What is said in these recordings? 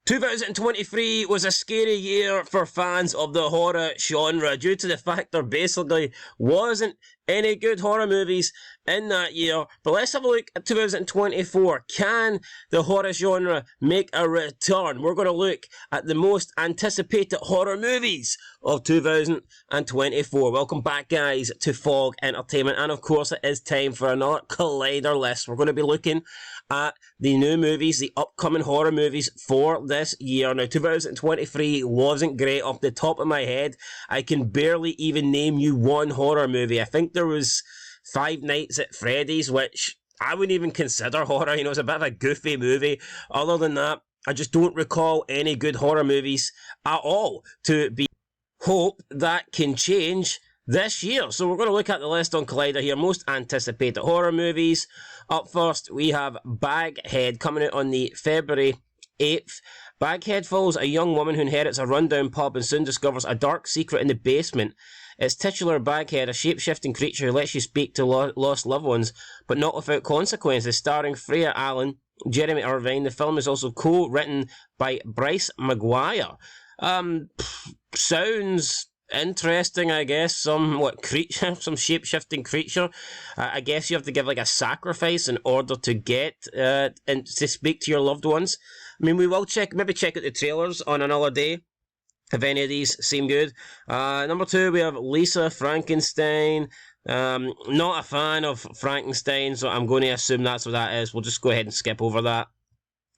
2023 was a scary year for fans of the horror genre due to the fact there basically wasn't any good horror movies in that year. But let's have a look at 2024. Can the horror genre make a return? We're going to look at the most anticipated horror movies of 2024. Welcome back, guys, to Fog Entertainment. And of course, it is time for another Collider list. We're going to be looking at the new movies, the upcoming horror movies for this year. Now, 2023 wasn't great off the top of my head. I can barely even name you one horror movie. I think there was Five Nights at Freddy's, which I wouldn't even consider horror. You know, it's a bit of a goofy movie. Other than that, I just don't recall any good horror movies at all to be. Hope that can change this year. So we're going to look at the list on Collider here. Most anticipated horror movies. Up first, we have Baghead, coming out on the February 8th. Baghead follows a young woman who inherits a rundown pub and soon discovers a dark secret in the basement. Its titular Baghead, a shape-shifting creature who lets you speak to lost loved ones, but not without consequences. Starring Freya Allen, Jeremy Irvine. The film is also co-written by Bryce Maguire. Sounds interesting, I guess. Some shape-shifting creature. I guess you have to give like a sacrifice in order to get and to speak to your loved ones. I mean, we will maybe check out the trailers on another day if any of these seem good. Number 2, we have Lisa Frankenstein. Not a fan of Frankenstein, so I'm going to assume that's what that is. We'll just go ahead and skip over that.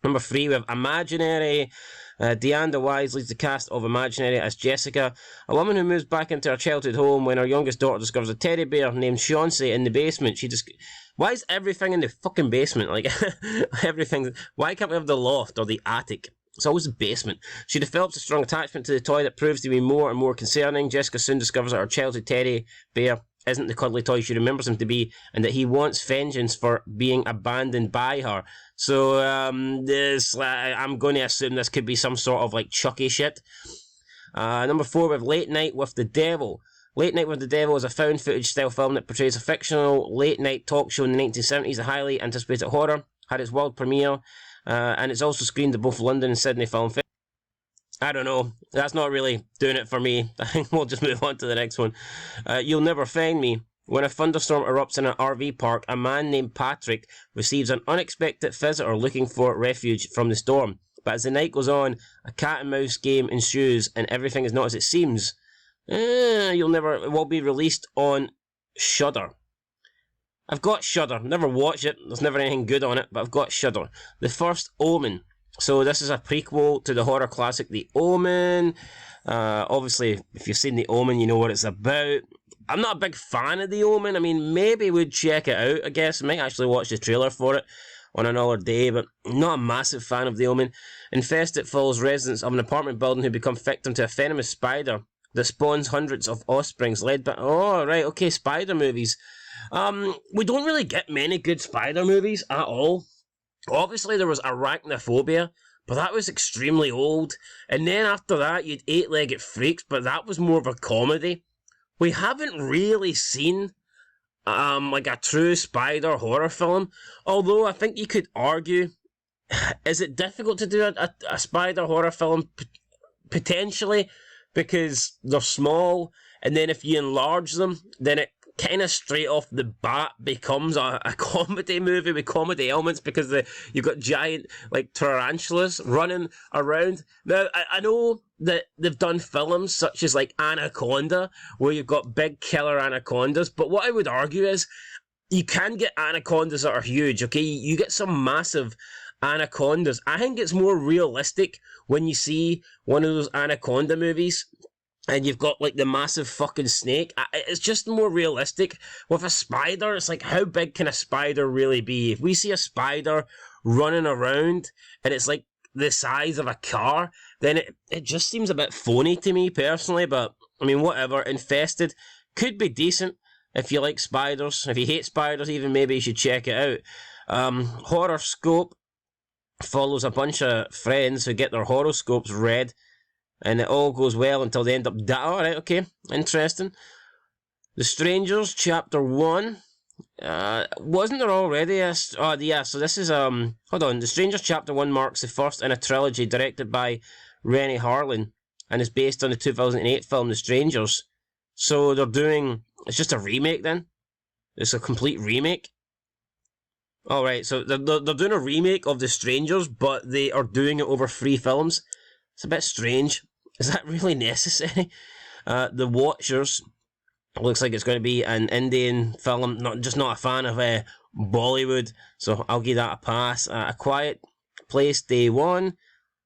Number 3, we have Imaginary. Deanda Wise leads the cast of Imaginary as Jessica, a woman who moves back into her childhood home when her youngest daughter discovers a teddy bear named Chauncey in the basement. Why is everything in the fucking basement? Like, everything. Why can't we have the loft or the attic? It's always the basement. She develops a strong attachment to the toy that proves to be more and more concerning. Jessica soon discovers that her childhood teddy bear isn't the cuddly toy she remembers him to be, and that he wants vengeance for being abandoned by her. So, I'm going to assume this could be some sort of, like, Chucky shit. Number 4, we have Late Night with the Devil. Late Night with the Devil is a found-footage style film that portrays a fictional late-night talk show in the 1970s. A highly anticipated horror had its world premiere, and it's also screened at both London and Sydney Film Festival. I don't know. That's not really doing it for me. I think we'll just move on to the next one. You'll Never Find Me. When a thunderstorm erupts in an RV park, a man named Patrick receives an unexpected visitor looking for refuge from the storm. But as the night goes on, a cat and mouse game ensues, and everything is not as it seems. It will be released on Shudder. I've got Shudder. Never watched it. There's never anything good on it, but I've got Shudder. The First Omen. So this is a prequel to the horror classic The Omen. Obviously, if you've seen The Omen, you know what it's about. I'm not a big fan of The Omen. I mean, maybe we'd check it out, I guess. I might actually watch the trailer for it on another day, but I'm not a massive fan of The Omen. Infested follows residents of an apartment building who become victim to a venomous spider that spawns hundreds of offsprings led by... Oh, right, okay, spider movies. We don't really get many good spider movies at all. Obviously, there was Arachnophobia, but that was extremely old. And then after that, you had Eight-Legged Freaks, but that was more of a comedy. We haven't really seen, like a true spider horror film. Although, I think you could argue, is it difficult to do a spider horror film? Potentially, because they're small, and then if you enlarge them, then it kind of straight off the bat becomes a comedy movie with comedy elements, because you've got giant, like, tarantulas running around. Now, I know that they've done films such as, like, Anaconda, where you've got big killer anacondas, but what I would argue is, you can get anacondas that are huge, okay? You get some massive anacondas. I think it's more realistic when you see one of those anaconda movies, and you've got, like, the massive fucking snake. It's just more realistic. With a spider, it's like, how big can a spider really be? If we see a spider running around, and it's, like, the size of a car, then it just seems a bit phony to me, personally. But, I mean, whatever. Infested could be decent if you like spiders. If you hate spiders, even, maybe you should check it out. Horoscope follows a bunch of friends who get their horoscopes read, and it all goes well until they end up... Alright, okay. Interesting. The Strangers, Chapter 1. Wasn't there already a... Oh, yeah, so this is, hold on. The Strangers Chapter 1 marks the first in a trilogy directed by Rennie Harlin and is based on the 2008 film The Strangers. So they're doing... It's just a remake then? It's a complete remake? Alright, so they're doing a remake of The Strangers, but they are doing it over 3 films. It's a bit strange. Is that really necessary? The Watchers... Looks like it's going to be an Indian film. Not a fan of Bollywood, so I'll give that a pass. A Quiet Place Day 1.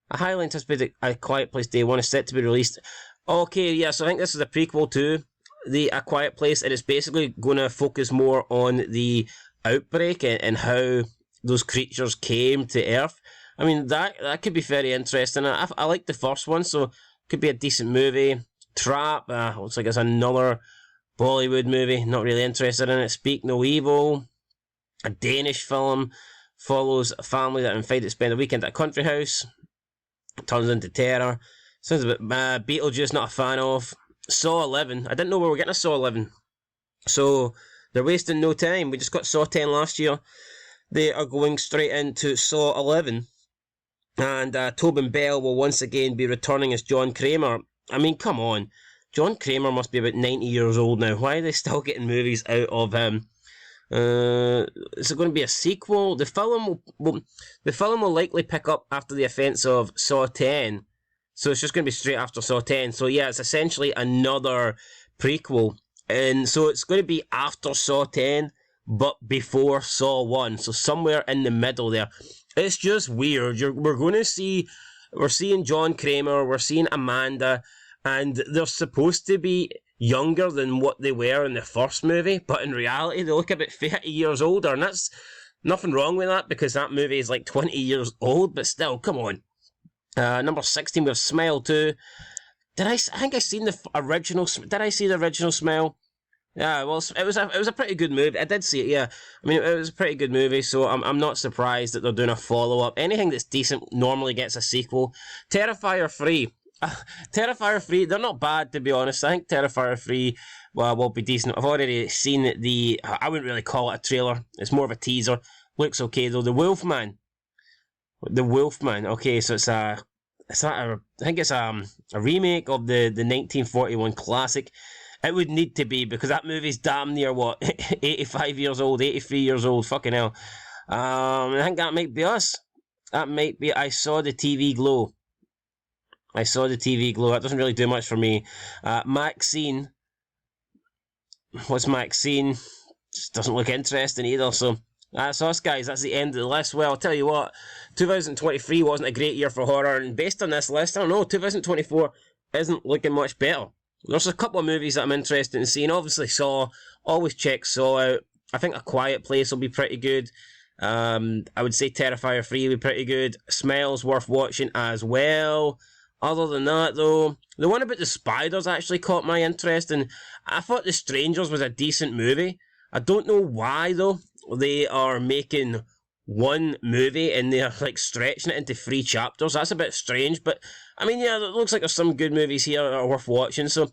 I highly anticipated A Quiet Place Day 1 is set to be released. Okay, yeah, so I think this is a prequel to A Quiet Place, and it's basically going to focus more on the outbreak and how those creatures came to Earth. I mean, that could be very interesting. I like the first one, so it could be a decent movie. Trap, looks like it's another Bollywood movie, not really interested in it. Speak No Evil, a Danish film, follows a family that are invited to spend a weekend at a country house. Turns into terror. Sounds a bit Beetlejuice, not a fan of. Saw 11, I didn't know we were getting a Saw 11. So, they're wasting no time. We just got Saw 10 last year. They are going straight into Saw 11. And Tobin Bell will once again be returning as John Kramer. I mean, come on. John Kramer must be about 90 years old now. Why are they still getting movies out of him? Is it going to be a sequel? The film will likely pick up after the events of Saw 10. So it's just going to be straight after Saw 10. So yeah, it's essentially another prequel. And so it's going to be after Saw 10, but before Saw 1. So somewhere in the middle there. It's just weird. We're seeing John Kramer, we're seeing Amanda, and they're supposed to be younger than what they were in the first movie, but in reality they look about 30 years older, and that's nothing wrong with that because that movie is like 20 years old, but still, come on. Number 16 with Smile 2. I think I seen the original. Did I see the original Smile? Yeah, well, it was a pretty good movie. I did see it, yeah. I mean, it was a pretty good movie, so I'm not surprised that they're doing a follow-up. Anything that's decent normally gets a sequel. Terrifier 3. Terrifier 3, they're not bad, to be honest. I think Terrifier 3 will be decent. I've already seen I wouldn't really call it a trailer. It's more of a teaser. Looks okay, though. The Wolfman. Okay, so I think it's a remake of the 1941 classic. It would need to be, because that movie's damn near, 85 years old, 83 years old, fucking hell. I think that might be us. That might be, I Saw the TV Glow. That doesn't really do much for me. Maxine. What's Maxine? Just doesn't look interesting either, so that's us, guys. That's the end of the list. Well, I'll tell you what, 2023 wasn't a great year for horror, and based on this list, I don't know, 2024 isn't looking much better. There's a couple of movies that I'm interested in seeing. Obviously, Saw. Always check Saw out. I think A Quiet Place will be pretty good. I would say Terrifier 3 will be pretty good. Smile's worth watching as well. Other than that, though, the one about the spiders actually caught my interest, and I thought The Strangers was a decent movie. I don't know why, though. They are making one movie and they're like stretching it into 3 chapters. That's a bit strange, but I mean, yeah, it looks like there's some good movies here that are worth watching, so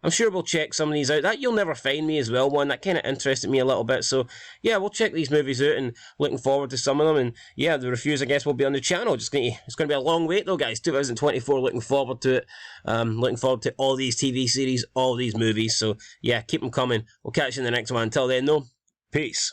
I'm sure we'll check some of these out. That You'll Never Find Me as well, one that kind of interested me a little bit, so yeah, we'll check these movies out and looking forward to some of them, and yeah, the reviews I guess will be on the channel. It's going to be a long wait though, guys. 2024, looking forward to it. Looking forward to all these TV series, all these movies, so yeah, keep them coming. We'll catch you in the next one. Until then though, peace.